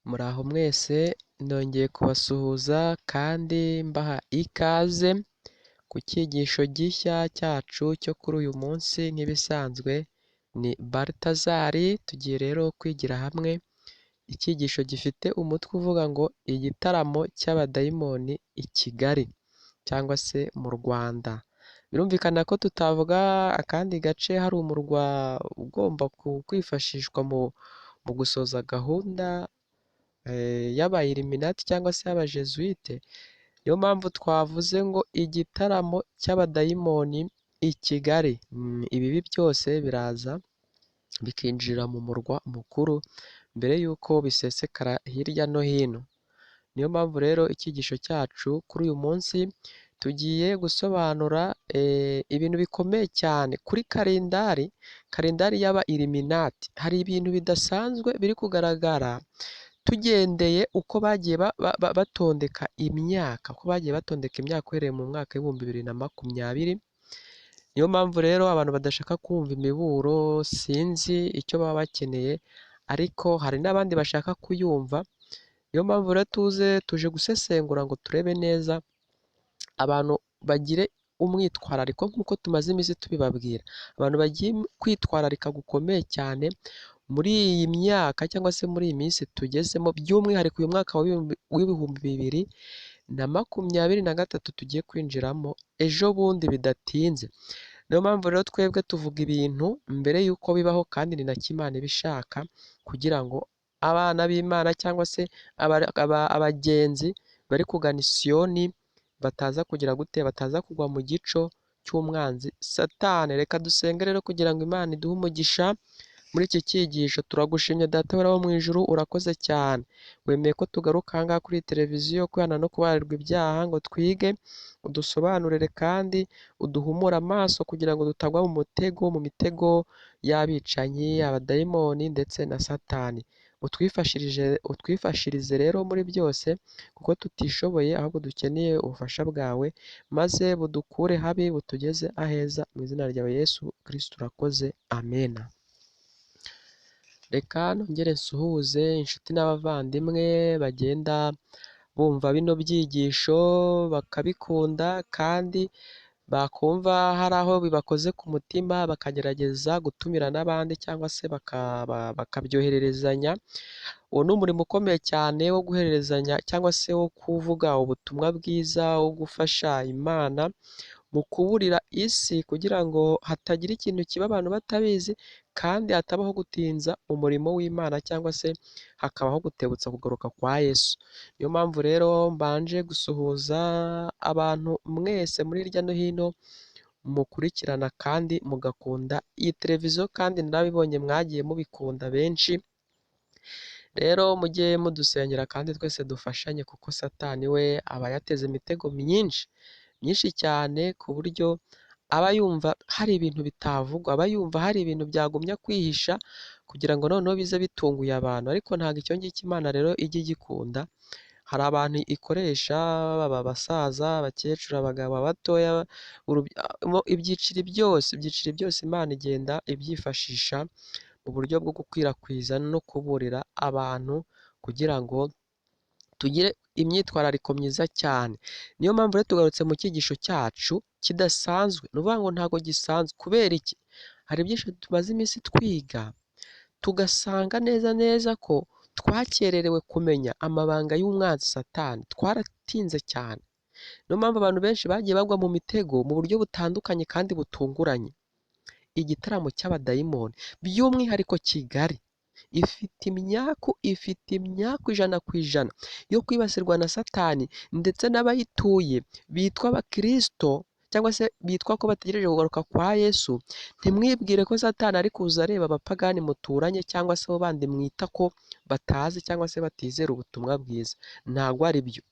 Muraho mwese nongeye kubasuhuza kandi mbaha ikaze ku cyigisho gishya cyacu cyo kuri uyu munsi nk'ibisanzwe ni Baltazari. Tugiye rero kwigira hamwe icyigisho gifite umutwe uvuga ngo igitaramo cy'abadayimoni i Kigali cyangwa se mu Rwanda. Birumvikana ko tutavuga akandi gace hari umurwa ugomba kwifashishwa mu gusoza gahunda y'abayiriminati cyangwa se y'abajesuite. Niyo mpamvu twavuze ngo igitaramo cy'abadayimoni i Kigali. Ibibi byose biraza bikinjira mu murwa mukuru mbere y'uko bisesekara hirya no hino. Niyo mpamvu rero icyigisho cyacu kuri uyu munsi tugiye gusobanura ibintu bikomeye cyane kuri kalendari y'abayiriminati. Hari ibintu bidasanzwe biri kugaragara tugendeye uko bagiye batondeka imyaka, uhereye mu mwaka w'ibihumbi 2020. Niyo mpamvu rero abantu badashaka kumva imiburo, sinzi icyo baba bakeneye, ariko hari n'abandi bashaka kuyumva. Niyo mpamvu rero tuje gusesengura ngo turebe neza abantu bagire umwitwarariko nk'uko tumaze iminsi tubibabwira. Abantu bagiye kwitwararika gukomeye cyane muri iyi myaka cyangwa se muri iyi minsi tugezemo, by'umwihariko uyu mwaka w'ibihumbi 2023 tugiye kwinjiramo ejo bundi bidatinze. Niyo mpamvu rero twebwe tuvuga ibintu mbere y'uko bibaho, kandi ni na Imana ibishaka, kugira ngo abana b'Imana cyangwa se abagenzi bari kugana Siyoni bataza kugwa mu gico cy'umwanzi Satani. Reka dusenge rero kugira ngo Imana iduhe umugisha muri iki cyigisho. Turagushimye Data wo mu ijuru, urakoze cyane. Wemeye ko tugaruka aha ngaha kuri televiziyo kwihana no kubabarirwa ibyaha ngo twige, udusobanurire kandi uduhumure amaso kugira ngo tutagwa mu mitego y'abicanyi, abadayimoni ndetse na Satani. Utwifashirize rero muri byose kuko tutishoboye, ahubwo dukeneye ubufasha bwawe, maze budukure habi butugeze aheza, mu izina ryawe Yesu Kristo urakoze, amena. Reka nongere nsuhuze inshuti n'abavandimwe bagenda bumva bino byigisho bakabikunda, kandi bakumva hari aho bibakoze ku mutima bakagerageza gutumira n'abandi cyangwa se bakabyohererezanya. Uwo ni umurimo ukomeye cyane wo guhererezanya cyangwa se wo kuvuga ubutumwa bwiza, wo gufasha Imana mu kuburira isi kugira ngo hatagira ikintu kiba abantu batabizi, kandi hatabaho gutinza umurimo w'Imana cyangwa se hakabaho gutebutsa kugaruka kwa Yesu. Niyo mpamvu rero mbanje gusuhuza abantu mwese muri hirya no hino mukurikirana kandi mugakunda iyi televiziyo, kandi nabibonye mwagiye mubikunda benshi. Rero mujye mudusengera kandi twese dufashanye, kuko Satani we aba yateze imitego myinshi cyane, ku buryo aba yumva hari ibintu bitavugwa, aba yumva hari ibintu byagumya kwihisha kugira ngo noneho bize bitunguye abantu. Ariko ntabwo icyo ngicyo Imana rero ijya igikunda. Hari abantu ikoresha, baba abasaza, abakecuru, abagabo, abatoya, ibyiciro byose Imana igenda ibyifashisha mu buryo bwo gukwirakwiza no kuburira abantu kugira ngo tugire imyitwarariko myiza cyane. Niyo mpamvu rero tugarutse mu cyigisho cyacu kidasanzwe. Ni ukuvuga ngo ntabwo gisanzwe. Kubera iki? Hari byinshi tumaze iminsi twiga tugasanga neza ko twakererewe kumenya amabanga y'umwanzi Satani, twaratinze cyane. Niyo mpamvu abantu benshi bagiye bagwa mu mitego mu buryo butandukanye kandi butunguranye. Igitaramo cy'abadayimoni by'umwihariko Kigali ifite imyaku 100% yo kwibasirwa na Satani, ndetse n'abayituye bitwa abakristo cyangwa se bitwa ko bategereje kugaruka kwa Yesu. Ntimwibwire ko Satani ari kuza areba abapagani muturanye cyangwa se abo bandi mwita ko batazi cyangwa se batizera ubutumwa bwiza. Ntabwo ari byo.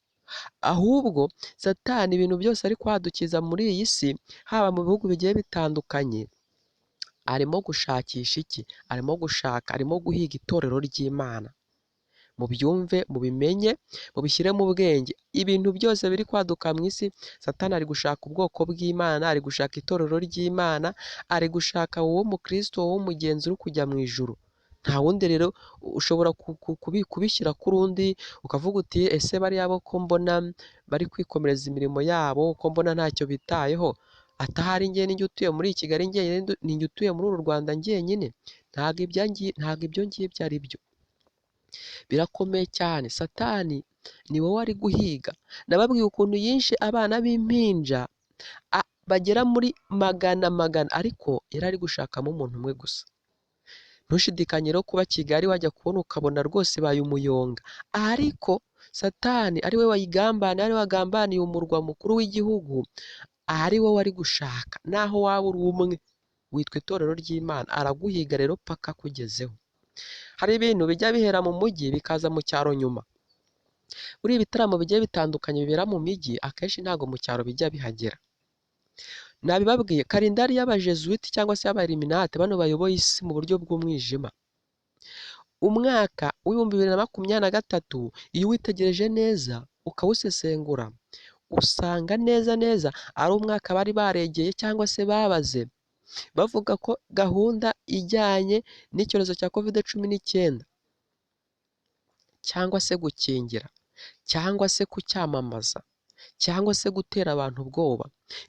Ahubwo Satani ibintu byose ari kwadukiza muri iyi si, haba mu bihugu bigiye bitandukanye, arimo gushakisha iki? Arimo guhiga itorero ry'Imana. Mubyumve, mubimenye, mubishyire mu bwenge. Ibintu byose biri kwaduka mu isi, Satani ari gushaka ubwoko bw'Imana, ari gushaka itorero ry'Imana, ari gushaka uwo mukristo, uwo mugenzi uri kujya mu ijuru. nta wundi rero ushobora kubishyira kuri undi ukavuga uti ese bariya bo ko mbona bari kwikomereza imirimo yabo, ko mbona ntacyo bitayeho, atahari njye ninjye utuye muri Kigali, ninjye utuye muri uru Rwanda njyenyine. Ntabwo ibyo ngibyo ari byo. Birakomeye cyane. Satani ni wowe ari guhiga. Nababwiye ukuntu yishe abana b'impinja bagera muri magana ariko yari ari gushakamo umuntu umwe gusa. Ntushidikanye rero kuba Kigali wajya kubona ukabona rwose ibaye umuyonga, ariko Satani ari we wayigambaniye, ari we wagambaniye umurwa mukuru w'igihugu, ari we wari gushaka. Naho waba uri umwe witwa itorero ry'Imana, araguhiga rero paka akugezeho. Hari ibintu bijya bihera mu mujyi bikaza mu cyaro nyuma. Buri ibitaramo bigiye bitandukanye bibera mu mijyi akenshi ntabwo mu cyaro bijya bihagera. Nabibabwiye, kalendari y'abajesuiti cyangwa se y'abariminate, bano bayoboye isi mu buryo bw'umwijima. Umwaka w'ibihumbi 2023 iyo witegereje neza ukawusesengura, usanga neza ari umwaka bari baregeye cyangwa se babaze, bavuga ko gahunda ijyanye n'icyorezo cya COVID-19 cyangwa se gukingira cyangwa se kucyamamaza cyangwa se gutera abantu ubwoba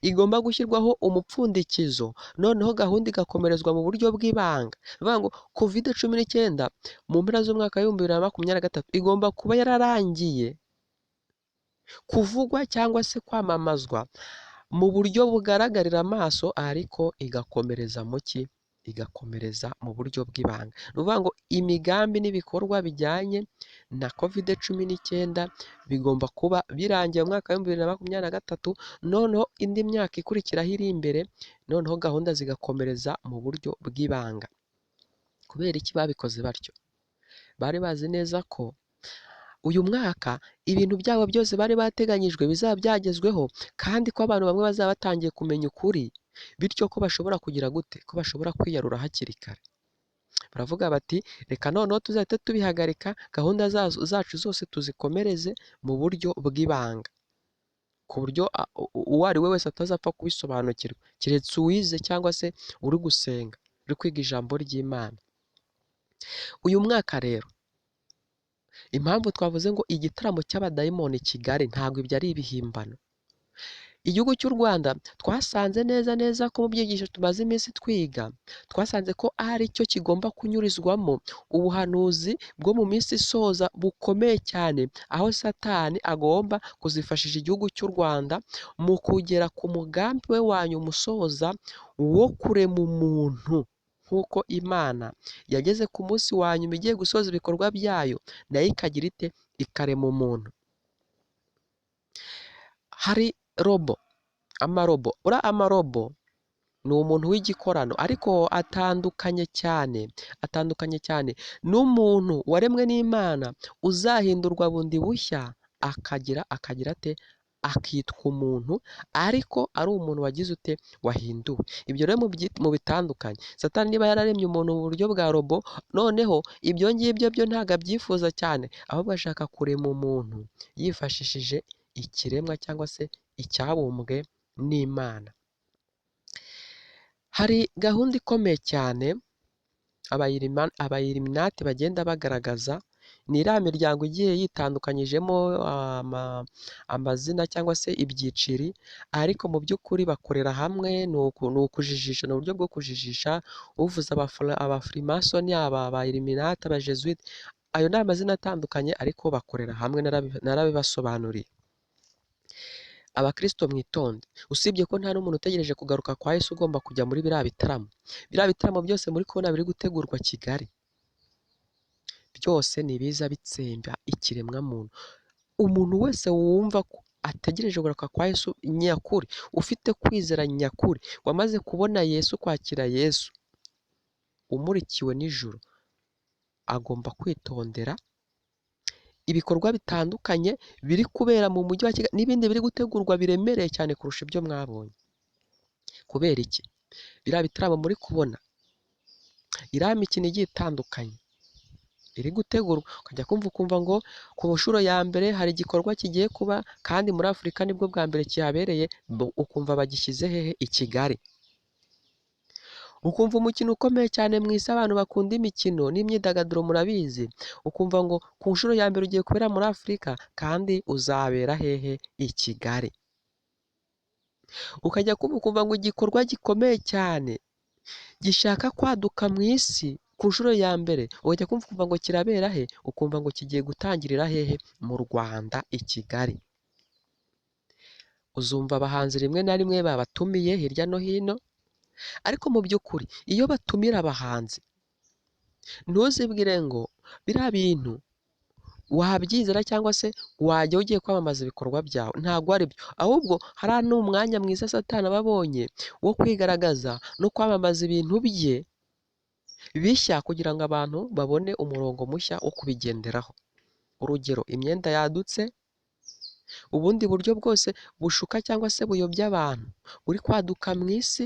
igomba gushyirwaho umupfundikizo, noneho gahunda igakomerezwa mu buryo bw'ibanga. Bivuga ngo COVID-19 mu mpera z'umwaka w'ibihumbi 2023 igomba kuba yararangiye kuvugwa cyangwa se kwamamazwa mu buryo bugaragarira amaso, ariko igakomereza mu ki? Igakomereza mu buryo bw'ibanga. Ni ukuvuga ngo imigambi n'ibikorwa bijyanye na COVID-19 bigomba kuba birangiye mu mwaka w'ibihumbi 2023, noneho indi myaka ikurikiraho iri imbere, noneho gahunda zigakomereza mu buryo bw'ibanga. Kubera iki babikoze batyo? Bari bazi neza ko uyu mwaka ibintu byabo byose bari bateganyijwe bizaba byagezweho, kandi ko abantu bamwe bazaba batangiye kumenya ukuri, bityo ko bashobora kugira gute? Ko bashobora kwiyarura hakiri kare. Baravuga bati reka noneho tuzahite tubihagarika, gahunda zacu zose tuzikomereze mu buryo bw'ibanga, ku buryo uwo ari we wese atazapfa kubisobanukirwa, keretse uwize cyangwa se uri gusenga, uri kwiga ijambo ry'Imana. Uyu mwaka rero impamvu twavuze ngo igitaramo cy'abadayimoni Kigali ntabwo ibyo ari ibihimbano. Igihugu cy'u Rwanda twasanze neza ko mu byigisho tumaze iminsi twiga, twasanze ko ari cyo kigomba kunyurizwamo ubuhanuzi bwo mu minsi isoza bukomeye cyane, aho Satani agomba kuzifashisha igihugu cy'u Rwanda mu kugera ku mugambi we wa nyuma usoza wo kurema umuntu. Nk'uko Imana yageze ku munsi wa nyuma igiye gusoza ibikorwa byayo, nayo ikagira ite? Ikarema umuntu. Hari amarobo ni umuntu w'igikorano, ariko atandukanye cyane n'umuntu waremwe n'Imana uzahindurwa bundi bushya akagira ate? Akitwa umuntu, ariko ari umuntu wagize ute? Wahinduwe. Ibyo rero mu bitandukanye. Satani niba yararemye umuntu mu buryo bwa robo, noneho ibyo ngibyo byo ntabwo abyifuza cyane, ahubwo ashaka kurema umuntu yifashishije ikiremwa cyangwa se icyabumbwe n'Imana. Hari gahunda ikomeye cyane abayiriminati bagenda bagaragaza, ni iriya miryango igiye yitandukanyijemo amazina cyangwa se ibyiciri, ariko mu by'ukuri bakorera hamwe, ni ukujijisha, ni uburyo bwo kujijisha. Uvuze abafrimasoni, abayiriminati, abajesuite, ayo ni amazina atandukanye, ariko bakorera hamwe. Narabibasobanuriye. Abakristo mwitonde, usibye ko nta n'umuntu utegereje kugaruka kwa Yesu ugomba kujya muri biriya bitaramo. Biriya bitaramo byose muri kubona biri gutegurwa Kigali, byose ni ibiza bitsemba ikiremwa muntu. Umuntu wese wumva ko ategereje kugaruka kwa Yesu nyakuri, ufite kwizera nyakuri, wamaze kubona Yesu, kwakira Yesu, umurikiwe n'ijuru, agomba kwitondera ibikorwa bitandukanye biri kubera mu mujyi wa Kigali, n'ibindi biri gutegurwa biremereye cyane kurusha ibyo mwabonye. Kubera iki? Biriya bitaramo muri kubona, iriya mikino igiye itandukanye iri gutegurwa, ukajya ukumva ngo ku nshuro ya mbere hari igikorwa kigiye kuba, kandi muri Afurika nibwo bwa mbere kihabereye, ukumva bagishyize hehe? I Kigali. ukumva umukino ukomeye cyane mu isi, abantu bakunda imikino n'imyidagaduro murabizi, ukumva ngo ku nshuro ya mbere ugiye kubera muri Afurika kandi uzabera hehe? I Kigali. Ukajya kumva ukumva ngo igikorwa gikomeye cyane gishaka kwaduka mu isi ku nshuro ya mbere, ukajya kumva ukumva ngo kirabera he? Ukumva ngo kigiye gutangirira hehe? Mu Rwanda, i Kigali. Uzumva abahanzi rimwe na rimwe babatumiye hirya no hino, ariko mu by'ukuri iyo batumira abahanzi ntuzibwire ngo biriya bintu wabyizera cyangwa se wajya ugiye kwamamaza ibikorwa byawe, ntabwo ari byo. Ahubwo hariya ni umwanya mwiza Satani aba abonye wo kwigaragaza no kwamamaza ibintu bye bishya kugira ngo abantu babone umurongo mushya wo kubigenderaho. Urugero, imyenda yadutse, ubundi buryo bwose bushuka cyangwa se buyobya abantu buri kwaduka mu isi,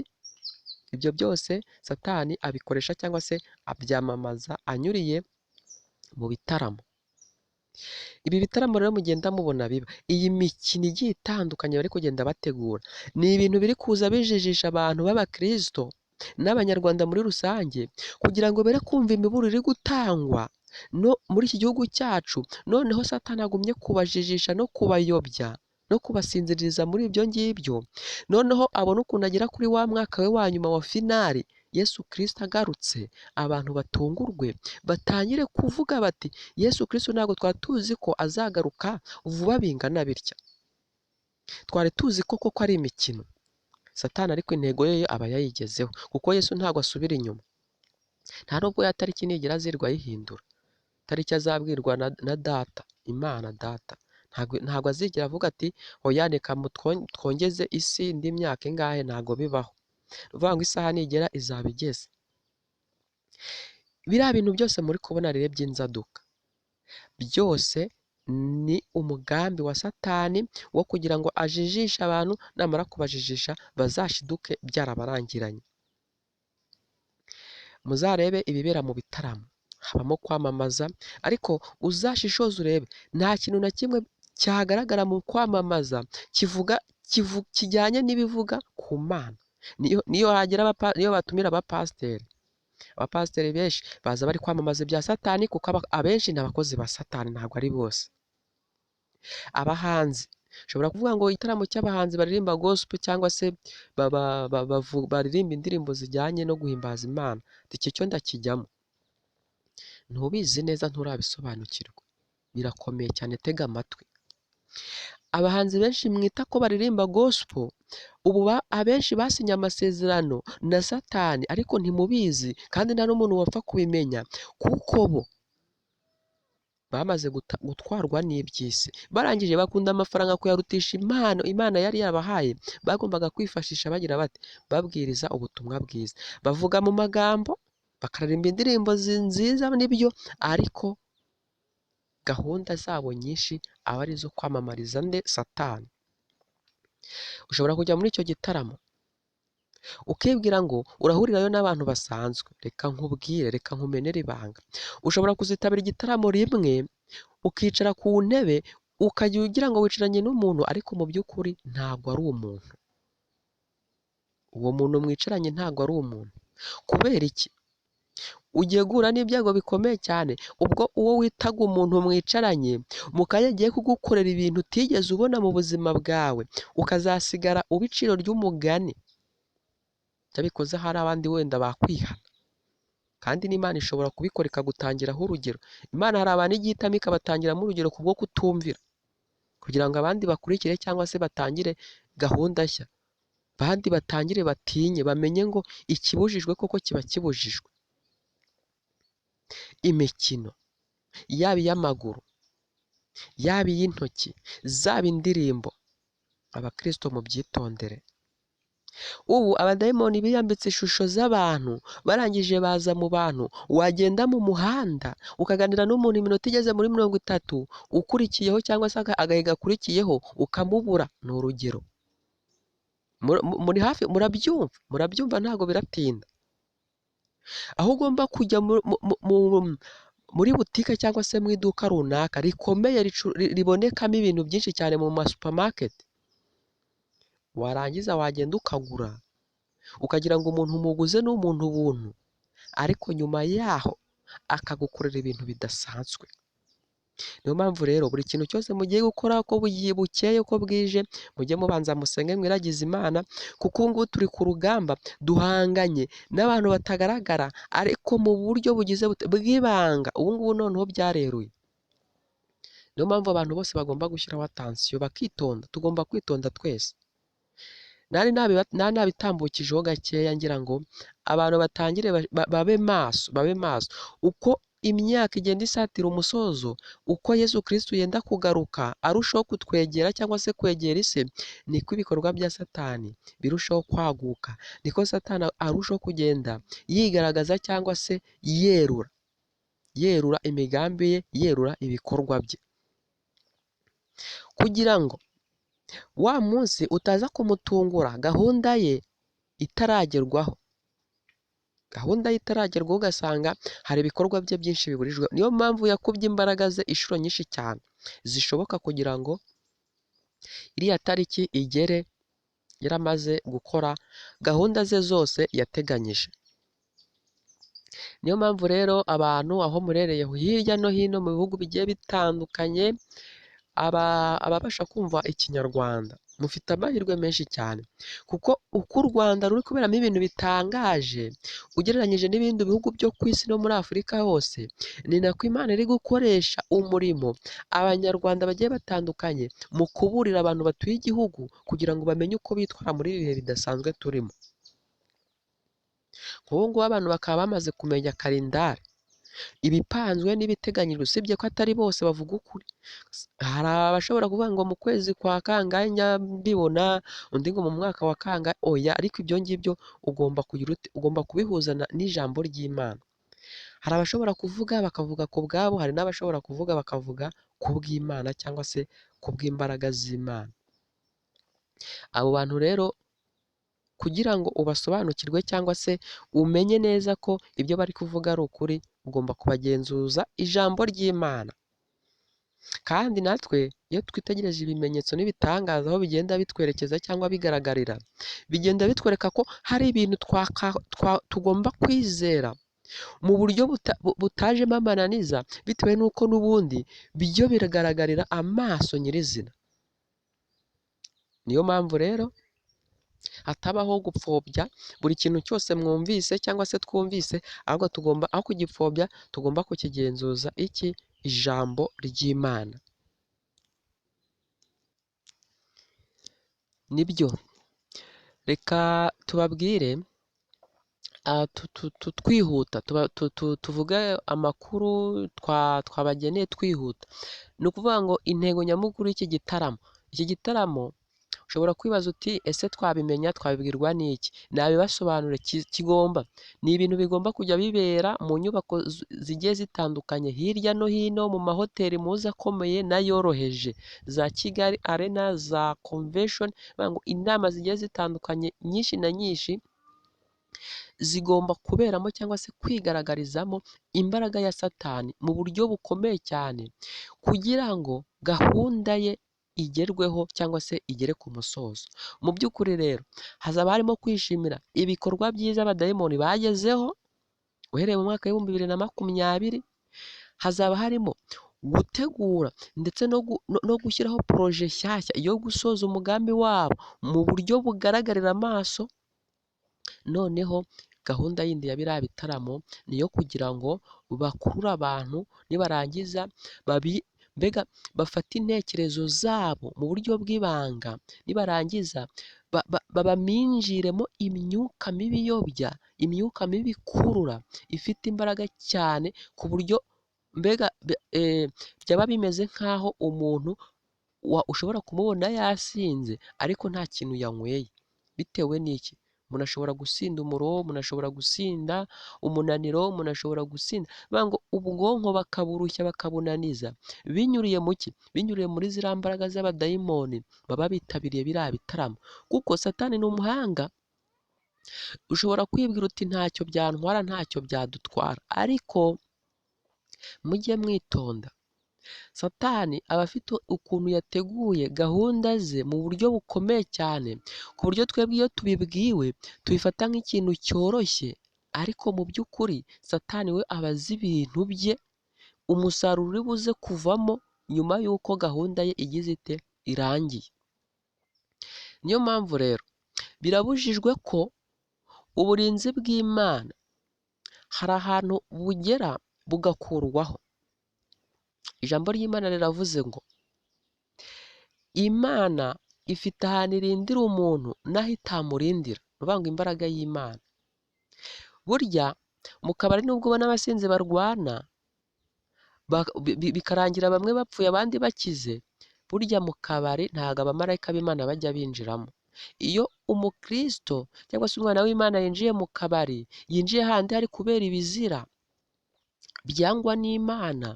ibyo byose Satani abikoresha cyangwa se abyamamaza anyuriye mu bitaramo. Ibi bitaramo rero mugenda mubona biba, iyi mikino igiye itandukanye bari kugenda bategura, ni ibintu biri kuza bijijisha abantu b'abakristo n'abanyarwanda muri rusange, kugira ngo bere kumva imiburo iri gutangwa no muri iki gihugu cyacu, noneho Satani agumye kubajijisha no kubayobya no kubasinziriza muri ibyo ngibyo, noneho abona ukuntu agera kuri wa mwaka we wa nyuma wa finali, Yesu Kristo agarutse, abantu batungurwe batangire kuvuga bati Yesu Kristo ntabwo twari tuzi ko azagaruka vuba bingana bitya, twari tuzi ko koko ari imikino. Satani ariko intego ye aba yayigezeho, kuko Yesu ntabwo asubira inyuma, nta nubwo ya tariki nigera azirwa ayihindura, tariki azabwirwa na data, Imana data, ntabwo azigera avuga ati oya reka twongeze isi indi myaka ingahe, ntabwo bibaho. Uvuga ngo isaha nigera izaba igeze. Biriya bintu byose muri kubona rero by'inzaduka, byose ni umugambi wa Satani wo kugira ngo ajijishe abantu, namara kubajijisha bazashiduke byarabarangiranye. Muzarebe ibibera mu bitaramo, habamo kwamamaza, ariko uzashishoze urebe nta kintu na kimwe cyagaragara mu kwamamaza kijyanye n'ibivuga ku Mana. Niyo batumira abapasiteri benshi baza bari kwamamaza ibya Satani, kuko abenshi ni abakozi ba Satani, ntabwo ari bose. Abahanzi, ushobora kuvuga ngo igitaramo cy'abahanzi baririmba gospel cyangwa se baririmba indirimbo zijyanye no guhimbaza Imana, iki cyo ndakijyamo. Ntubizi neza, nturabisobanukirwa, birakomeye cyane, tega amatwi. Abahanzi benshi mwita ko baririmba gospel, ubu abenshi basinye amasezerano na Satani, ariko ntimubizi kandi nta n'umuntu wapfa kubimenya, kuko bo bamaze gutwarwa n'iby'isi, barangije bakunda amafaranga kuyarutisha impano Imana yari yabahaye, bagombaga kwifashisha bagira bati babwiriza ubutumwa bwiza, bavuga mu magambo, bakaririmba indirimbo nziza n'ibyo, ariko gahunda zabo nyinshi aba ari izo kwamamariza Satani. Ushobora kujya muri icyo gitaramo ukibwira ngo urahurirayo n'abantu basanzwe, reka nkubwire, reka nkumenere ibanga. Ushobora kuzitabira igitaramo rimwe ukicara ku ntebe ukajya ugira ngo wicaranye n'umuntu, ariko mu by'ukuri ntabwo ari umuntu. Uwo muntu mwicaranye ntabwo ari umuntu. Kubera iki? Ugiye guhura n'ibyago bikomeye cyane, ubwo uwo witaga umuntu mwicaranye mu kanya agiye kugukorera ibintu utigeze ubona mu buzima bwawe, ukazasigara uba iciro ry'umugani. Cyabikoze hari abandi wenda bakwihana, kandi n'Imana ishobora kubikora ikagutangiraho urugero. Imana hari abantu igiye ihitamo ikabatangiramo urugero kubwo kutumvira, kugira ngo abandi bakurikire cyangwa se batangire gahunda nshya, abandi batangire batinye, bamenye ngo ikibujijwe koko kiba kibujijwe. Imikino, yaba iy'amaguru, yaba iy'intoki, zaba indirimbo, abakristo mubyitondere. Ubu abadayimoni biyambitse ishusho z'abantu, barangije baza mu bantu, wagenda mu muhanda ukaganira n'umuntu iminota igeze muri 30, ukurikiyeho cyangwa se agahe gakurikiyeho ukamubura. Ni urugero, muri hafi, murabyumva, ntabwo biratinda. Aho ugomba kujya muri butike cyangwa se mu iduka runaka rikomeye ribonekamo ibintu byinshi cyane mu masupamaketi, warangiza wagenda ukagura, ukagira ngo umuntu umuguze ni umuntu ubuntu, ariko nyuma yaho akagukorera ibintu bidasanzwe. Niyo mpamvu rero buri kintu cyose mugiye gukora uko bukeye uko bwije, mujye mubanza musenge mwiragize Imana, kuko ubu ngubu turi ku rugamba duhanganye n'abantu batagaragara ariko mu buryo bugize bw'ibanga. Ubu ngubu noneho byareruye. Niyo mpamvu abantu bose bagomba gushyiraho atansiyo bakitonda, tugomba kwitonda twese. Nari nabitambukijeho gakeya ngira ngo abantu batangire babe maso, uko imyaka igenda isatira umusozo, uko Yesu Kristo yenda kugaruka arushaho kutwegera cyangwa se kwegera isi, niko ibikorwa bya Satani birushaho kwaguka, niko Satani arushaho kugenda yigaragaza cyangwa se yerura imigambi ye, yerura ibikorwa bye, kugira ngo wa munsi utaza kumutungura gahunda ye itaragerwaho. Ugasanga hari ibikorwa bye byinshi biburijwe. Niyo mpamvu yakubye imbaraga ze inshuro nyinshi cyane zishoboka kugira ngo iriya tariki igere yaramaze gukora gahunda ze zose yateganyije. Niyo mpamvu rero abantu aho murereye hirya no hino mu bihugu bigiye bitandukanye, ababasha kumva ikinyarwanda mufite amahirwe menshi cyane, kuko uko u Rwanda ruri kuberamo ibintu bitangaje ugereranyije n'ibindi bihugu byo ku isi no muri Afurika hose, ni nako Imana iri gukoresha umurimo abanyarwanda bagiye batandukanye mu kuburira abantu batuye igihugu kugira ngo bamenye uko bitwara muri ibi bihe bidasanzwe turimo. Nk'ubu ngubu abantu bakaba bamaze kumenya kalendari, ibipanzwe n'ibiteganyijwe, usibye ko atari bose bavuga ukuri. Hari abashobora kuvuga ngo mu kwezi kwa kangahe njya mbibona, undi ngo mu mwaka wa kangahe. Oya, ariko ibyo ngibyo ugomba kubihuza n'ijambo ry'Imana. Hari abashobora kuvuga bakavuga ku bwabo, hari n'abashobora kuvuga bakavuga ku bw'Imana cyangwa se ku bw'imbaraga z'Imana. Abo bantu rero kugira ngo ubasobanukirwe cyangwa se umenye neza ko ibyo bari kuvuga ari ukuri, ugomba kubagenzuza ijambo ry'Imana. Kandi natwe iyo twitegereje ibimenyetso n'ibitangaza aho bigenda bitwerekeza cyangwa bigaragarira, bigenda bitwereka ko hari ibintu tugomba kwizera mu buryo butajemo amananiza, bitewe n'uko n'ubundi byo biragaragarira amaso nyirizina. Niyo mpamvu rero hatabaho gupfobya buri kintu cyose mwumvise cyangwa se twumvise, ahubwo aho kugipfobya tugomba kukigenzuza ijambo ry'Imana. Nibyo reka tubabwire twihuta, tuvuge amakuru twabageneye twihuta. Ni ukuvuga ngo intego nyamukuru y'iki gitaramo ushobora kwibaza uti ese twabimenya twabibwirwa n'iki? Nabibasobanure. Ni ibintu bigomba kujya bibera mu nyubako zigiye zitandukanye hirya no hino, mu mahoteli muzi akomeye n'ayoroheje, za Kigali Arena, za Convention. Inama zigiye zitandukanye nyinshi na nyinshi zigomba kuberamo cyangwa se kwigaragarizamo imbaraga ya Satani mu buryo bukomeye cyane, kugira ngo gahunda ye igerweho cyangwa se igere ku musozo. Mu by'ukuri rero hazaba harimo kwishimira ibikorwa byiza abadayimoni bagezeho uhereye mu mwaka w'ibihumbi 2020. Hazaba harimo gutegura ndetse no gushyiraho poroje nshyashya yo gusoza umugambi wabo mu buryo bugaragarira amaso. Noneho gahunda yindi ya biriya bitaramo ni iyo kugira ngo bakurure abantu, nibarangiza mbega bafata intekerezo zabo mu buryo bw'ibanga, nibarangiza baminjiremo imyuka mibi iyobya, imyuka mibi ikurura, ifite imbaraga cyane ku buryo mbega byaba bimeze nk'aho umuntu ushobora kumubona yasinze ariko nta kintu yanyweye. Bitewe n'iki? Umuntu ashobora gusinda umuroho, umuntu ashobora gusinda umunaniro, umuntu ashobora gusinda ngo ubwonko bakaburushya bakabunaniza. Binyuriye mu ki? Binyuriye muri ziriya mbaraga z'abadayimoni baba bitabiriye biriya bitaramo. Kuko Satani ni umuhanga. Ushobora kwibwira uti ntacyo byantwara, ntacyo byadutwara, ariko mujye mwitonda. Satani aba afite ukuntu yateguye gahunda ze mu buryo bukomeye cyane, ku buryo twebwe iyo tubibwiwe tubifata nk'ikintu cyoroshye, ariko mu by'ukuri Satani we aba azi ibintu bye, umusaruro uri buze kuvamo nyuma y'uko gahunda ye igize ite irangiye. Niyo mpamvu rero birabujijwe ko uburinzi bw'Imana hari ahantu bugera bugakurwaho. Ijambo ry'Imana riravuze ngo Imana ifite ahantu irindira umuntu naho itamurindira, ni ukuvuga ngo imbaraga y'Imana. Burya mu kabari nubwo ubona abasinzi barwana bikarangira bamwe bapfuye abandi bakize, burya mu kabari ntabwo abamarayika b'Imana bajya binjiramo. Iyo umukristo cyangwa se umwana w'Imana yinjiye mu kabari, yinjiye handi hari kubera ibizira byangwa n'Imana,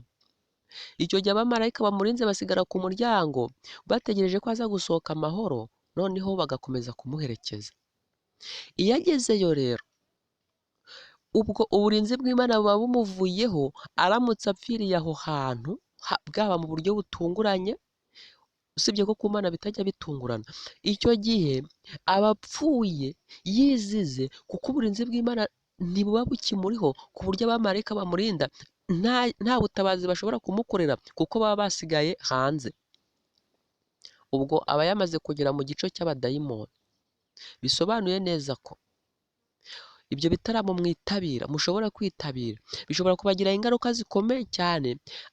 icyo gihe abamarayika bamurinze basigara ku muryango bategereje ko aza gusohoka amahoro, noneho bagakomeza kumuherekeza. Iyo agezeyo rero, ubwo uburinzi bw'Imana buba bumuvuyeho, aramutse apfiriye aho hantu, bwaba mu buryo butunguranye, usibye ko ku Mana bitajya bitungurana, icyo gihe aba apfuye yizize, kuko uburinzi bw'Imana ntibuba bukimuriho, ku buryo abamarayika bamurinda nta butabazi bashobora kumukorera, kuko baba basigaye hanze. Ubwo aba yamaze kugera mu gico cy'abadayimoni. Bisobanuye neza ko ibyo bitaramo mwitabira, mushobora kwitabira, bishobora kubagiraho ingaruka zikomeye cyane,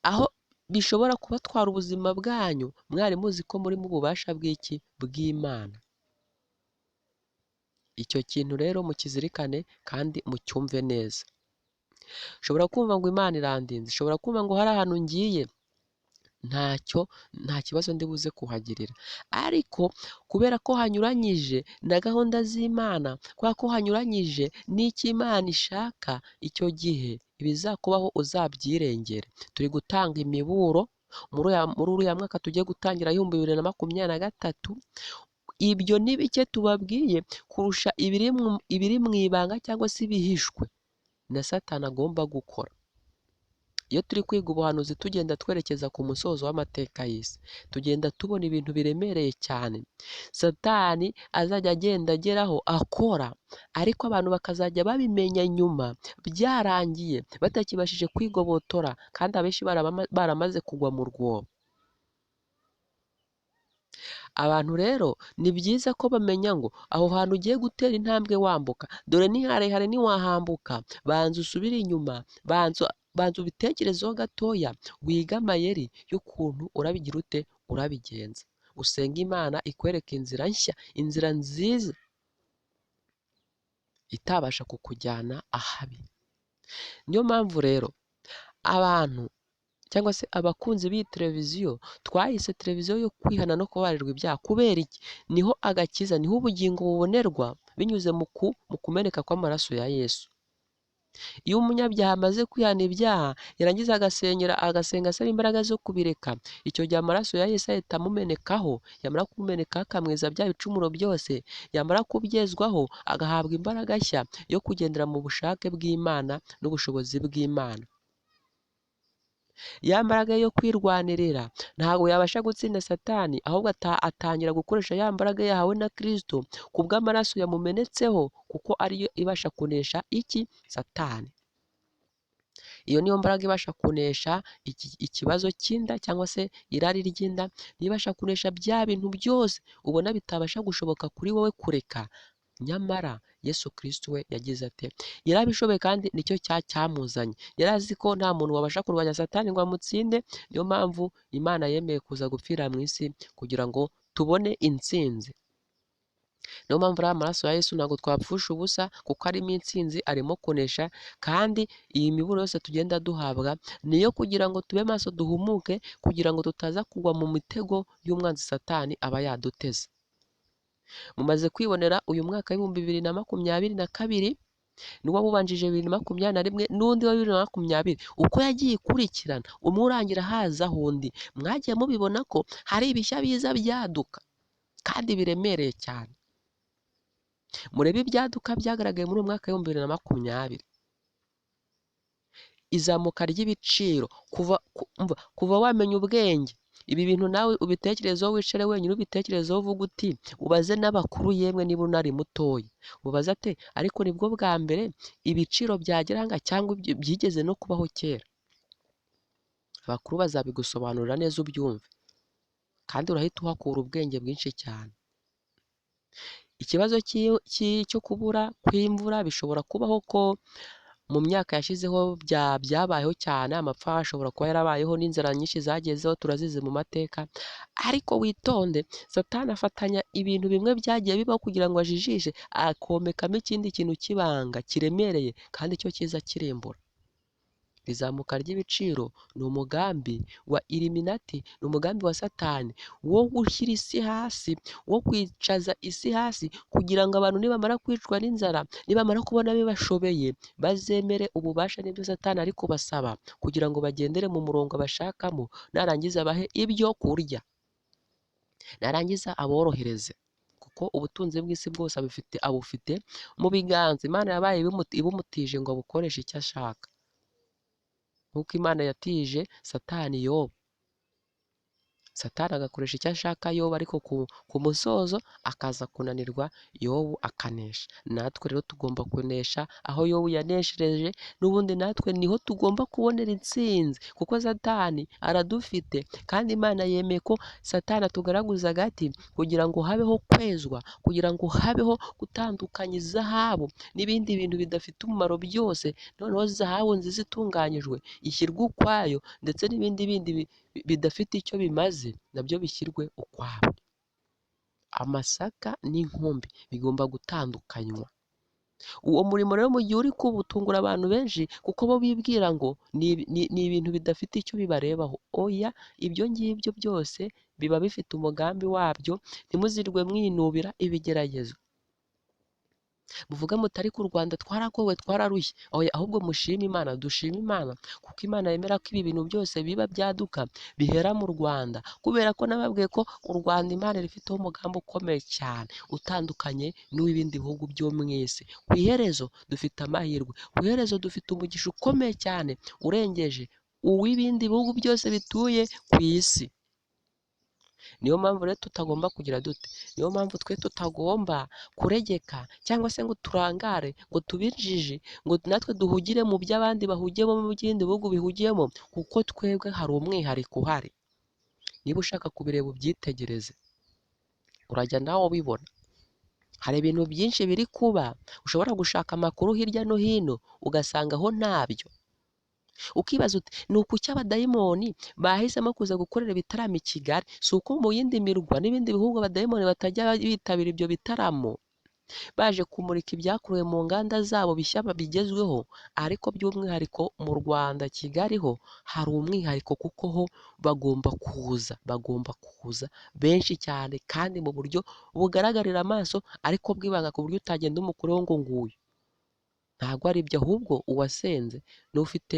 aho bishobora kubatwara ubuzima bwanyu, mwari muzi ko muri mu bubasha bw'iki bw'Imana. Icyo kintu rero mukizirikane kandi mucyumve neza. Ushobora kumva ngo Imana irandinze, ushobora kumva ngo hari ahantu ngiye nta kibazo ndi buze kuhagirira, ariko kubera ko hanyuranyije na gahunda z'Imana, kubera ko hanyuranyije n'icyo Imana ishaka, icyo gihe ibizakubaho uzabyirengere. Turi gutanga imiburo muri uriya mwaka tugiye gutangira 2023. Ibyo ni bike tubabwiye kurusha ibiri mu ibanga cyangwa se ibihishwe na Satani agomba gukora. Iyo turi kwiga ubuhanuzi tugenda twerekeza ku musozo w'amateka y'isi, tugenda tubona ibintu biremereye cyane Satani azajya agenda ageraho akora, ariko abantu bakazajya babimenya nyuma byarangiye, batakibashije kwigobotora, kandi abenshi baramaze kugwa mu rwobo. Abantu rero ni byiza ko bamenya ngo aho hantu ugiye gutera intambwe wambuka, dore ni harehare ntiwahambuka, banza usubire inyuma, banza ubitekerezeho gatoya, wiga amayeri y'ukuntu urabigira ute urabigenza, usenga Imana ikwereka inzira nshya, inzira nziza itabasha kukujyana ahabi. Niyo mpamvu rero abantu cyangwa se abakunzi b'iyi televiziyo twahise televiziyo yo kwihana no kubabarirwa ibyaha. Kubera iki? Niho agakiza, niho ubugingo bubonerwa binyuze mu kumeneka kw'amaraso ya Yesu. Iyo umunyabyaha amaze kwihana ibyaha, yarangiza agasenga asaba imbaraga zo kubireka, icyo gihe amaraso ya Yesu ahita amumenekaho, yamara kumumenekaho akamweza bya bicumuro byose, yamara kubyezwaho agahabwa imbaraga nshya yo kugendera mu bushake bw'Imana n'ubushobozi bw'Imana. Ya mbaraga yo kwirwanirira ntabwo yabasha gutsinda Satani, ahubwo atangira gukoresha ya mbaraga yahawe na Kristo kubw'amaraso yamumenetseho, kuko ariyo ibasha kunesha iki? Satani. Iyo niyo mbaraga ibasha kunesha ikibazo cy'inda cyangwa se irari ry'inda, ibasha kunesha bya bintu byose ubona bitabasha gushoboka kuri wowe kureka. Nyamara Yesu Kristo we yagize ate? Yarabishoboye, kandi nicyo cyamuzanye. Yari azi ko nta muntu wabasha kurwanya Satani ngo amutsinde, niyo mpamvu Imana yemeye kuza gupfira mu isi kugira ngo tubone intsinzi. Niyo mpamvu ari amaraso ya Yesu ntabwo twapfusha ubusa, kuko arimo intsinzi, arimo kunesha, kandi iyi miburo yose tugenda duhabwa niyo kugira ngo tube maso duhumuke, kugira ngo tutaza kugwa mu mitego y'umwanzi Satani aba yaduteze. Mumaze kwibonera uyu mwaka w'ibihumbi 2022 niwo wubanjije 2021 n'undi wa 2020, uko yagiye ikurikirana, umwe urangira haza undi. Mwagiye mubibona ko hari ibishya biza byaduka kandi biremereye cyane. Murebe ibyaduka byagaragaye muri uyu mwaka w'ibihumbi 2020. izamuka ry'ibiciro kuva wamenya ubwenge. Ibi bintu nawe ubitekerezeho, wicare wenyine ubitekerezeho, uvuga uti ubaze n'abakuru yemwe niba unari mutoya, ubaze ate ariko nibwo bwa mbere ibiciro byagera cyangwa byigeze no kubaho kera. Abakuru bazabigusobanurira neza ubyumve, kandi urahita uhakura ubwenge bwinshi cyane. Ikibazo cyo kubura kw'imvura bishobora kubaho ko mu myaka yashizeho byabayeho cyane, amapfa ashobora kuba yarabayeho, n'inzara nyinshi zagezeho turazizi mu mateka, ariko witonde, Satani afatanya ibintu bimwe byagiye bibaho kugira ngo ajijishe, akomekamo ikindi kintu cy'ibanga kiremereye kandi cyo kiza kirimbura. Izamuka ry'ibiciro ni umugambi wa Illuminati, ni umugambi wa Satani wo gushyira isi hasi, wo kwicaza isi hasi kugira ngo abantu nibamara kwicwa n'inzara, nibamara kubona bibashobeye, bazemere ububasha n'ibyo Satani ari kubasaba kugira ngo bagendere mu murongo bashakamo, narangiza abahe ibyo kurya, narangiza aborohereze, kuko ubutunzi bw'isi bwose abufite mu biganza. Imana yabaye ibumutije ngo abukoreshe icyo ashaka, nk'uko Imana yatije Satani Yobu. Satani agakoresha icyo ashaka Yobu, ariko ku musozo akaza kunanirwa, Yobu akanesha. Natwe rero tugomba kunesha aho Yobu yaneshereje, n'ubundi natwe niho tugomba kubonera intsinzi, kuko Satani aradufite, kandi Imana yemeye ko Satani atugaragaza agati kugira ngo habeho kwezwa, kugira ngo habeho gutandukanya izahabu n'ibindi bintu bidafite umumaro byose, noneho zahabu nziza itunganyijwe ishyirwe ukwayo, ndetse n'ibindi bindi bidafite icyo bimaze nabyo bishyirwe ukwabo. Amasaka n'inkumbi bigomba gutandukanywa. Uwo murimo rero mu gihe uri kubutungura abantu benshi, kuko bo bibwira ngo ni ibintu bidafite icyo bibarebaho. Oya, ibyo ngibyo byose biba bifite umugambi wabyo. Ntimuzirwe mwinubira ibigeragezo, muvuga muti ariko u Rwanda twaragowe twararushye. Oya, ahubwo mushime Imana, dushime Imana, kuko Imana yemera ko ibi bintu byose biba byaduka bihera mu Rwanda, kubera ko nababwiye ko u Rwanda Imana rifiteho umugambi ukomeye cyane utandukanye n'uw'ibindi bihugu byo mu isi. Ku iherezo dufite amahirwe, ku iherezo dufite umugisha ukomeye cyane urengeje uw'ibindi bihugu byose bituye ku isi. Niyo mpamvu rero tutagomba kugira dute, niyo mpamvu twe tutagomba kuregeka cyangwa se ngo turangare, ngo tubinjije, ngo natwe duhugire mu by'abandi bahugiyemo, mu by'ibindi bihugu bihugiyemo, kuko twebwe hari umwihariko uhari. Niba ushaka kubireba ubyitegereze, urajya nawe ubibona. Hari ibintu byinshi biri kuba, ushobora gushaka amakuru hirya no hino ugasanga aho ntabyo. Ukibaza uti ni ukuki abadayimoni bahisemo kuza gukorera ibitaramo i Kigali? Si uko mu yindi mirwa n'ibindi bihugu abadayimoni batajya bitabira ibyo bitaramo, baje kumurika ibyakorewe mu nganda zabo bishya bigezweho, ariko by'umwihariko mu Rwanda Kigali ho hari umwihariko, kuko ho bagomba kuza benshi cyane, kandi mu buryo bugaragarira amaso, ariko bw'ibanga, ku buryo utagenda umukureho ngo nguyu. Ntabwo ari ibyo, ahubwo uwasenze n'ufite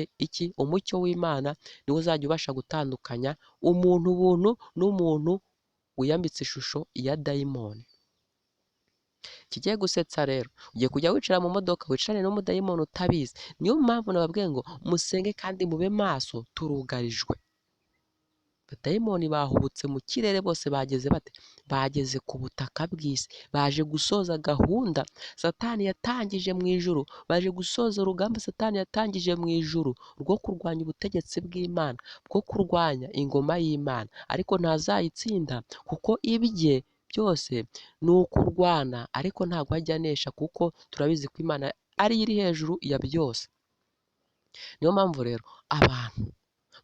umucyo w'Imana niwe uzajya ubasha gutandukanya umuntu buntu n'umuntu wiyambitse ishusho ya dayimoni. Kigiye gusetsa rero, ugiye kujya wicara mu modoka wicarane n'umudayimoni utabizi. Niyo mpamvu nababwiye ngo musenge kandi mube maso, turugarijwe. Abadayimoni bahubutse mu kirere, bose bageze bate? Bageze ku butaka bw'isi, baje gusoza gahunda Satani yatangije mu ijuru, baje gusoza urugamba Satani yatangije mu ijuru rwo kurwanya ubutegetsi bw'Imana, bwo kurwanya ingoma y'Imana, ariko ntazayitsinda, kuko ibye byose ni ukurwana, ariko ntabwo ajya anesha, kuko turabizi ko Imana ariyo iri hejuru ya byose. Niyo mpamvu rero abantu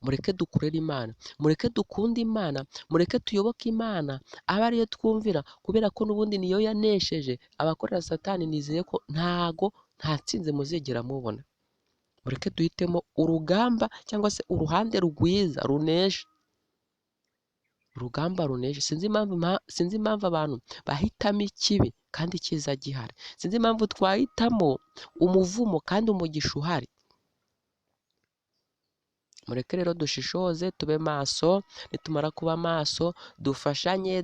mureke dukorere Imana, mureke dukunde Imana, mureke tuyoboke Imana, abe ariyo twumvira, kubera ko n'ubundi niyo yanesheje. Abakorera Satani nizeye ko nta tsinze muzigera mubona. Mureke duhitemo urugamba cyangwa se uruhande rwiza runesha, urugamba runesha. Sinzi impamvu abantu bahitamo ikibi kandi icyiza gihari. Sinzi impamvu twahitamo umuvumo kandi umugisha uhari. mureke rero dushishoze tube maso, nitumara kuba maso dufashanye,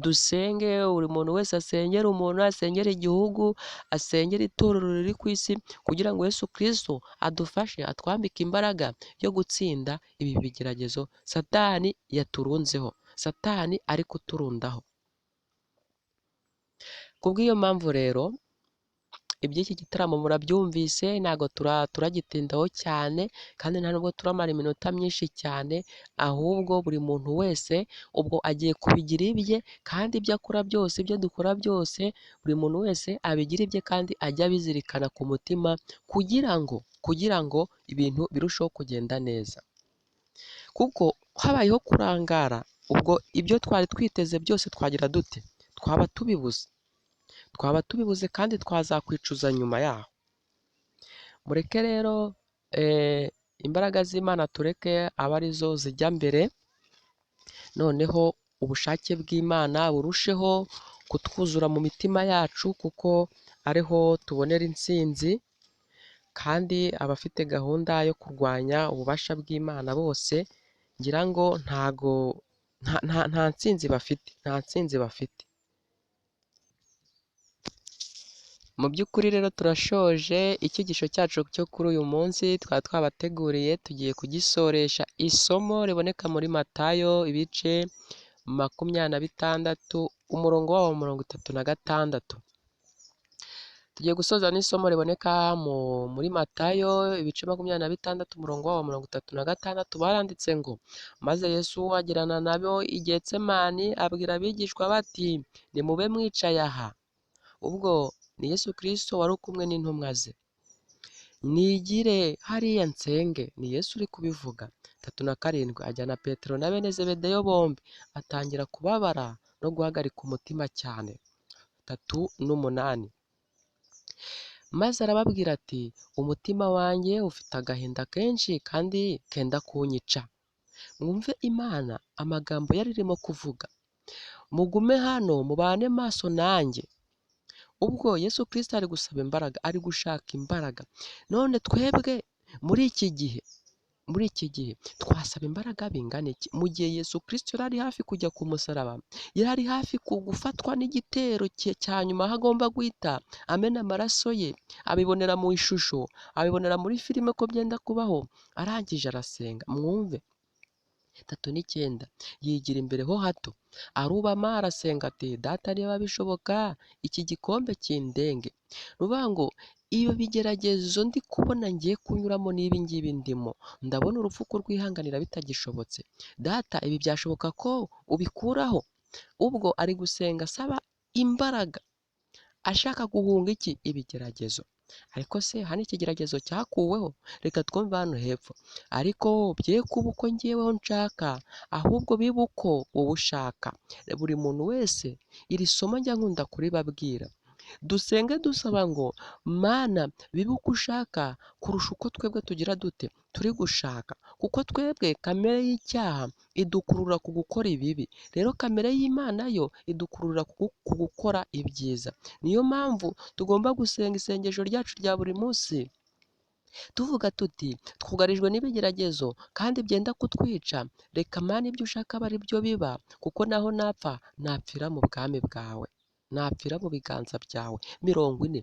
dusenge, buri muntu wese asengera umuntu, asengera igihugu, asengera itorero riri ku isi, kugira ngo Yesu Kristo adufashe, atwambike imbaraga yo gutsinda ibi bigeragezo Satani yaturunzeho, Satani ari kuturundaho. Kubw'iyo mpamvu rero iby'iki gitaramo murabyumvise, ntabwo turagitindaho cyane, kandi nta nubwo turamara iminota myinshi cyane, ahubwo buri muntu wese ubwo agiye kubigira ibye, kandi ibyo akora byose, ibyo dukora byose, buri muntu wese abigira ibye kandi ajya abizirikana ku mutima, kugira ngo ibintu birusheho kugenda neza. Kuko habayeho kurangara, ubwo ibyo twari twiteze byose twagira dute? Twaba tubibuze kandi twazakwicuza nyuma yaho. Mureke rero imbaraga z'Imana tureke aba arizo zijya mbere, noneho ubushake bw'Imana burusheho kutwuzura mu mitima yacu, kuko ariho tubonera intsinzi, kandi abafite gahunda yo kurwanya ububasha bw'Imana bose ngira ngo nta ntsinzi bafite. Mu by'ukuri rero turashoje icyigisho cyacu cyo kuri uyu munsi, twaba twabateguriye, tugiye kugisoresha isomo riboneka muri Matayo ibice 26 umurongo wawo 36. Tugiye gusoza n'isomo riboneka muri Matayo ibice 26 umurongo wawo 36, baranditse ngo maze Yesu agirana nabo i Getsemani abwira abigishwa bati nimube mwicaye aha. Ubwo ni Yesu Kristo wari kumwe n'intumwa ze. Nigire hariya nsenge, ni Yesu uri kubivuga. 37 ajyana Petero na bene Zebedeyo bombi, atangira kubabara no guhagarika umutima cyane. 38 maze arababwira ati umutima wanjye ufite agahinda kenshi kandi kenda kunyica. Mwumve Imana amagambo yari irimo kuvuga. Mugume hano mubane maso nanjye. Ubwo Yesu Kristo ari gusaba imbaraga, ari gushaka imbaraga. None twebwe muri iki gihe twasaba imbaraga bingana iki? Mu gihe Yesu Kristo yari ari hafi kujya ku musaraba, yari ari hafi gufatwa n'igitero cya nyuma, aho agomba guhita amena amaraso ye, abibonera mu ishusho, abibonera muri filime ko byenda kubaho, arangije arasenga. Mwumve 39 yigira imbere ho hato, arubama arasenga ati data niba bishoboka iki gikombe kindenge. Ruvuga ngo iyo bigeragezo ndi kubona ngiye kunyuramo n'ibi ngibi ndimo, ndabona urupfu kurwihanganira bitagishobotse. Data ibi byashoboka ko ubikuraho. Ubwo ari gusenga asaba imbaraga, ashaka guhunga iki? Ibigeragezo. Ariko se hano ikigeragezo cyakuweho? Reka twumve hano hepfo. Ariko bye kuba uko ngiyeho nshaka, ahubwo biba uko wowe ushaka. Buri muntu wese iri somo njya nkunda kuribabwira. Dusenge dusaba ngo Mana bibe uko ushaka kurusha uko twebwe tugira dute turi gushaka, kuko twebwe kamere y'icyaha idukurura ku gukora ibibi, rero kamere y'Imana yo idukurura ku gukora ibyiza. Niyo mpamvu tugomba gusenga isengesho ryacu rya buri munsi tuvuga tuti twugarijwe n'ibigeragezo kandi byenda kutwica, reka Mana ibyo ushaka aba ari byo biba, kuko naho napfa napfira mu bwami bwawe, napfira mu biganza byawe. 40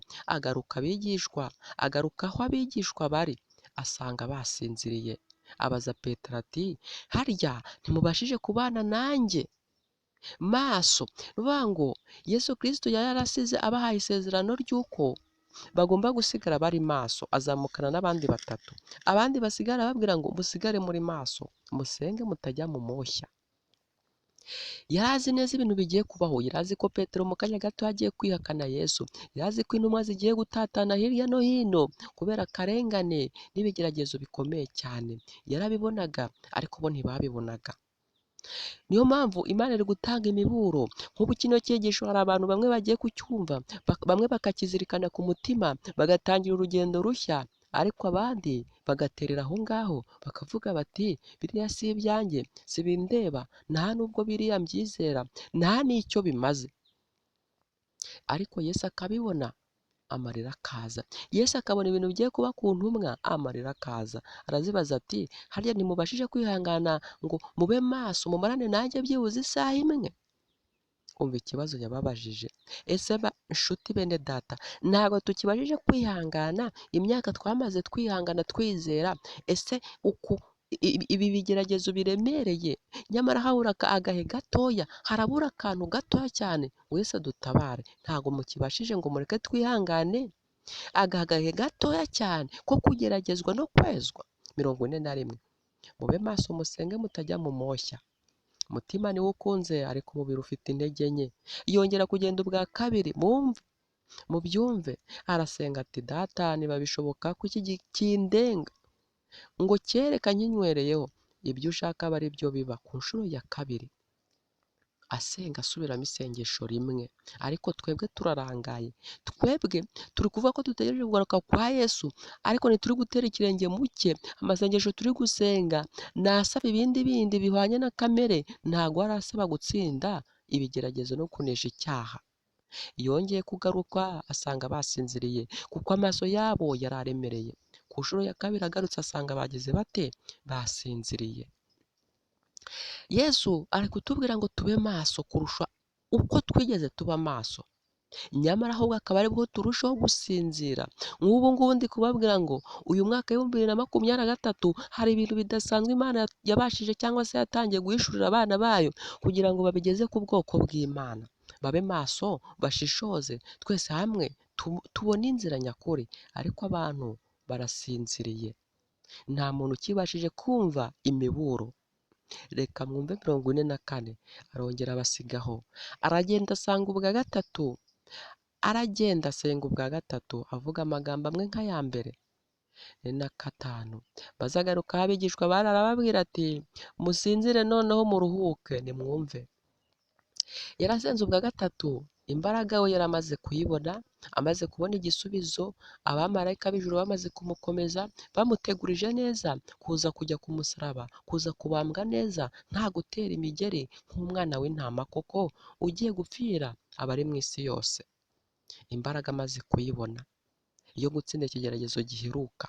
agaruka aho abigishwa bari, asanga basinziriye, abaza Petero ati harya ntimubashije kubana nanjye maso? Ruvuga ngo Yesu Kristo yari yarasize abahaye isezerano ry'uko bagomba gusigara bari maso, azamukana n'abandi 3, abandi basigara babwira ngo musigare muri maso, musenge mutajya mu moshya. Yari azi neza ibintu bigiye kubaho, yari azi ko Petero mu kanya gato yagiye kwihakana Yesu, yari azi ko intumwa zigiye gutatana hirya no hino kubera akarengane n'ibigeragezo bikomeye cyane. Yarabibonaga ariko bo ntibabibonaga. Niyo mpamvu Imana iri gutanga imiburo. Nk'ubu kino cyigisho hari abantu bamwe bagiye kucyumva, bamwe bakakizirikana ku mutima, bagatangira urugendo rushya, ariko abandi bagaterera aho ngaho bakavuga bati biriya si ibyanjye, si bindeba, nta nubwo biriya mbyizera, nta n'icyo bimaze. Ariko Yesu akabibona, amarira akaza. Yesu akabona ibintu bigiye kuba ku ntumwa, amarira akaza. Arazibaza ati harya ntimubashije kwihangana ngo mube maso mumarane nanjye byibuze isaha imwe? Umva ikibazo yababajije. Ese nshuti bene data, ntabwo tukibajije kwihangana imyaka twamaze twihangana twizera? Ese ibi bigeragezo biremereye, nyamara habura agahe gatoya, harabura akantu gatoya cyane wese dutabare? Ntabwo mukibashije ngo mureke twihangane agahe gatoya cyane ko kugeragezwa no kwezwa? 41. Mube maso musenge mutajya mu moshya. Umutima niwo ukunze ariko umubiri ufite intege nke. Yongera kugenda ubwa kabiri, mubyumve. Arasenga ati data niba bishoboka ko iki kindenga ngo cyereka nkinywereyeho, ibyo ushaka aba ari byo biba. Ku nshuro ya kabiri asenga asubiramo isengesho rimwe. Ariko twebwe turarangaye, twebwe turi kuvuga ko dutegereje kugaruka kwa Yesu, ariko ntituri gutera ikirenge muke. Amasengesho turi gusenga nasaba ibindi bihwanye na kamere, ntabwo arasaba gutsinda ibigeragezo no kunesha icyaha. Yongeye kugaruka asanga basinziriye kuko amaso yabo yari aremereye. Ku nshuro ya kabiri agarutse asanga bagize bate? Basinziriye. Yesu ari kutubwira ngo tube maso kurusha uko twigeze tuba maso, nyamara ahubwo akaba aribwo turushaho gusinzira. Nk'ubu ngubu ndi kubabwira ngo uyu mwaka w'2023 hari ibintu bidasanzwe Imana yabashije cyangwa se yatangiye guhishurira abana bayo kugira ngo babigeze ku bwoko bw'Imana. Babe maso, bashishoze, twese hamwe tubone inzira nyakuri. Ariko abantu barasinziriye, nta muntu ukibashije kumva imiburo. Reka mwumve 44. Arongera abasigaho, aragenda asanga ubwa gatatu, aragenda asenga ubwa gatatu avuga amagambo amwe nk'aya mbere. 45. Bazagaruka abigishwa bararababwira ati musinzire noneho muruhuke. Nimwumve, yarasenze ubwa gatatu, imbaraga we yaramaze kuyibona, amaze kubona igisubizo. Abamarayika b'ijuru bamaze kumukomeza, bamutegurije neza kuza kujya ku musaraba, kuza kubambwa neza nta gutera imigeri, nk'umwana w'intama koko ugiye gupfira abari mu isi yose. Imbaraga amaze kuyibona yo gutsinda ikigeragezo giheruka,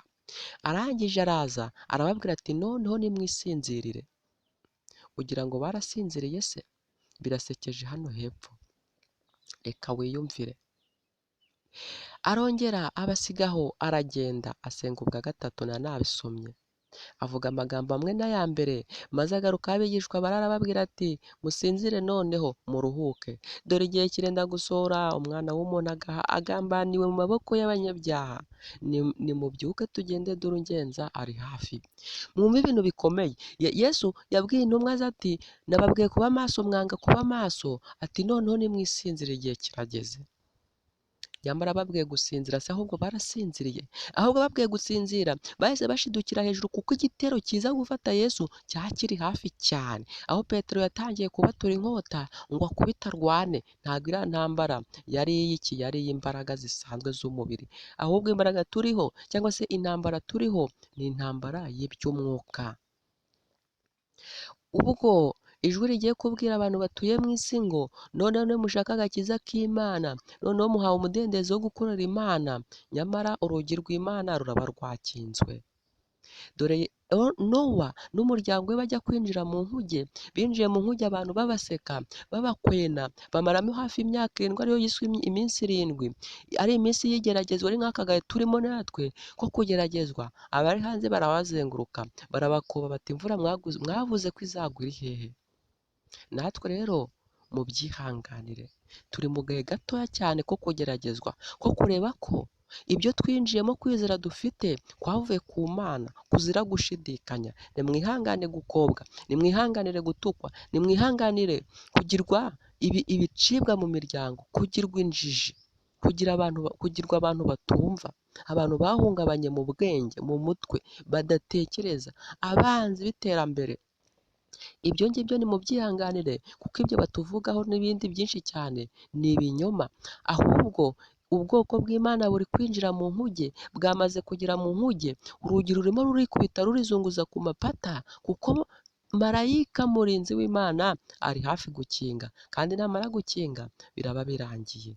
arangije araza arababwira ati noneho nimwisinzirire. Ugira ngo barasinziriye se? Birasekeje hano hepfo, reka wiyumvire. Arongera abasigaho, aragenda asenga ubwa gatatu. Nabisomye avuga amagambo amwe n'aya mbere, maze agaruka abigishwa bararababwira ati musinzire noneho muruhuke, dore igihe kirenda gusohora, umwana w'umuntu agambaniwe mu maboko y'abanyabyaha. Nimubyuke tugende, dore ungenza ari hafi. Mwumve ibintu bikomeye. Yesu yabwiye intumwa ze ati nababwiye kuba maso, mwanga kuba maso. Ati noneho nimwisinzire, igihe kirageze. Nyamara babwiye gusinzira se ahubwo barasinziriye? Ahubwo babwiye gusinzira bahise bashidukira hejuru, kuko igitero kiza gufata Yesu cyakiri hafi cyane. Aho Petero yatangiye kubatura inkota ngo akubite arwane, ntabwo iriya ntambara yari iy'iki, yari iy'imbaraga zisanzwe z'umubiri. Ahubwo imbaraga turiho cyangwa se intambara turiho ni intambara y'iby'umwuka. Ubwo ijwi rigiye kubwira abantu batuye mu isi ngo noneho nimushaka agakiza k'Imana, noneho muhawe umudendezo wo gukorera Imana, nyamara urugi rw'Imana ruraba rwakinzwe. Dore Nowa n'umuryango we bajya kwinjira mu nkuge, binjiye mu nkuge abantu babaseka babakwena, bamaramo hafi imyaka 7, ariyo yiswe iminsi 7, ari iminsi y'igeragezwa, ari nk'aka gahe turimo natwe ko kugeragezwa. Abari hanze barabazenguruka barabakoba bati imvura mwavuze ko izagwa iri hehe? Natwe rero mubyihanganire, turi mu gahe gatoya cyane ko kugeragezwa, ko kureba ko ibyo twinjiyemo kwizera dufite kwavuye ku Mana kuzira gushidikanya. Nimwihangane gukobwa, nimwihanganire gutukwa, nimwihanganire kugirwa ibicibwa mu miryango, kugirwa injiji, kugirwa abantu batumva, abantu bahungabanye mu bwenge, mu mutwe, badatekereza, abanzi b'iterambere. Ibyo ngibyo ni mubyihanganire, kuko ibyo batuvugaho n'ibindi byinshi cyane ni ibinyoma. Ahubwo ubwoko bw'Imana buri kwinjira mu nkuge, bwamaze kugera mu nkuge, urugi rurimo rurikubita rurizunguza ku mapata, kuko marayika murinzi w'Imana ari hafi gukinga, kandi namara gukinga biraba birangiye.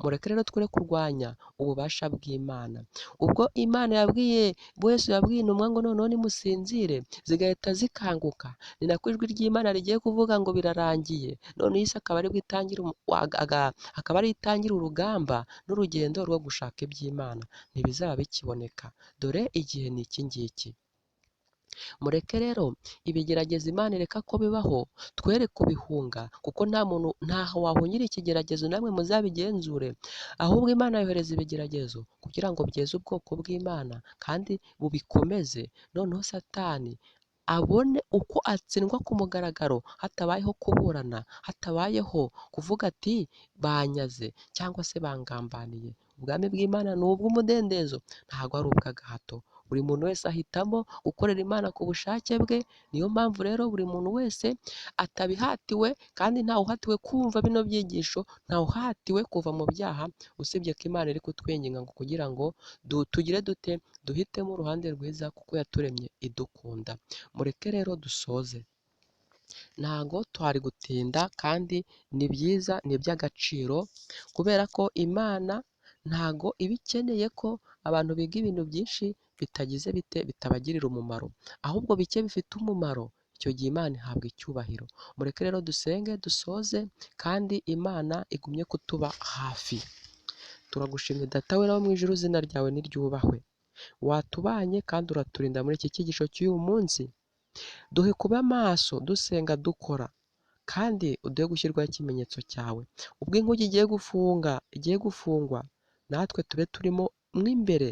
mureke rero twere kurwanya ububasha bw'Imana. Ubwo Imana yabwiye Yesu yabwiye intumwa ngo noneho nimusinzire zigahita zikanguka, ni nako ijwi ry'Imana rigiye kuvuga ngo birarangiye, none iyi si akaba ari akaba ari itangira urugamba n'urugendo rwo gushaka iby'Imana, ntibizaba bikiboneka, dore igihe ni iki ngiki. Mureke rero ibigerageza Imana ireka ko bibaho twere kubihunga, kuko ntaho wahungira ikigeragezo, namwe muzabigenzure, ahubwo Imana yohereza ibigeragezo kugira ngo byeze ubwoko bw'Imana kandi bubikomeze, noneho Satani abone uko atsindwa ku mugaragaro, hatabayeho kuburana, hatabayeho kuvuga ati banyaze cyangwa se bangambaniye. Ubwami bw'Imana ni ubw'umudendezo, ntabwo ari ubw'agahato. Buri muntu wese ahitamo gukorera Imana ku bushake bwe, niyo mpamvu rero buri muntu wese atabihatiwe, kandi ntawe uhatiwe kumva bino byigisho, ntawe uhatiwe kuva mu byaha, usibye ko Imana iri kutwinginga ngo kugira ngo tugire dute, duhitemo uruhande rwiza kuko yaturemye idukunda. Mureke rero dusoze, ntago twari gutinda kandi ni byiza, ni iby'agaciro, kubera ko Imana ntago iba ikeneye ko abantu biga ibintu byinshi bitabagirira umumaro, ahubwo bike bifite umumaro, icyo gihe Imana ihabwa icyubahiro. Mureke rero dusenge dusoze, kandi Imana igumye kutuba hafi. Turagushimye Data wera wo mu ijuru, izina ryawe niryubahwe. Watubanye kandi uraturinda muri iki cyigisho cy'uyu munsi. Duhe kuba amaso, dusenga, dukora, kandi uduhe gushyirwaho ikimenyetso cyawe. Ubwo inkugi igiye gufungwa, natwe tube turimo mo imbere,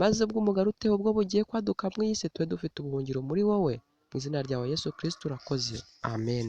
maze ubwo umugari utewe ubwo bugiye kwaduka mu isi, tube dufite ubuhungiro muri wowe. Mu izina ryawe Yesu Kristo urakoze. Amen.